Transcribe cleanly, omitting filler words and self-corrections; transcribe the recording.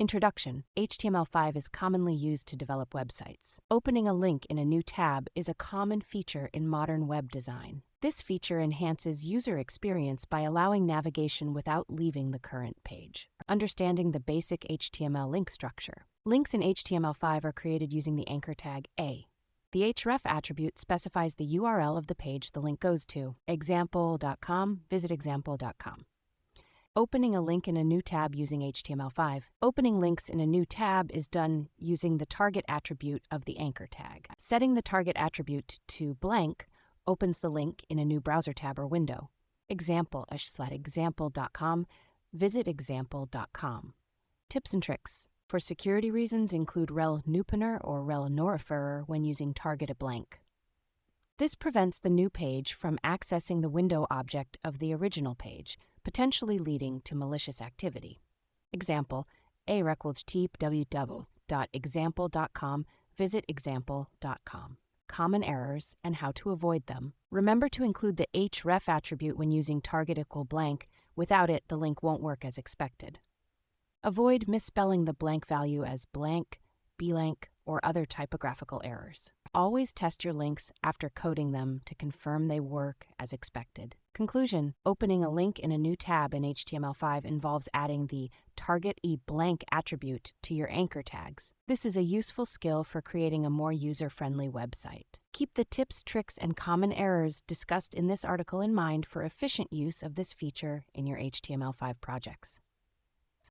Introduction. HTML5 is commonly used to develop websites. Opening a link in a new tab is a common feature in modern web design. This feature enhances user experience by allowing navigation without leaving the current page. Understanding the basic HTML link structure. Links in HTML5 are created using the anchor tag A. The href attribute specifies the URL of the page the link goes to. Example.com, visit example.com. Opening a link in a new tab using HTML5. Opening links in a new tab is done using the target attribute of the anchor tag. Setting the target attribute to blank opens the link in a new browser tab or window. Example/example.com, visit example.com. Tips and tricks. For security reasons, include rel nupener or rel noriferer when using target a blank. This prevents the new page from accessing the window object of the original page, potentially leading to malicious activity. Example, a/www.example.com, visit example.com. Common errors and how to avoid them. Remember to include the href attribute when using target equal blank. Without it, the link won't work as expected. Avoid misspelling the blank value as blank, blank, or other typographical errors. Always test your links after coding them to confirm they work as expected. Conclusion. Opening a link in a new tab in HTML5 involves adding the target blank attribute to your anchor tags. This is a useful skill for creating a more user-friendly website. Keep the tips, tricks, and common errors discussed in this article in mind for efficient use of this feature in your HTML5 projects.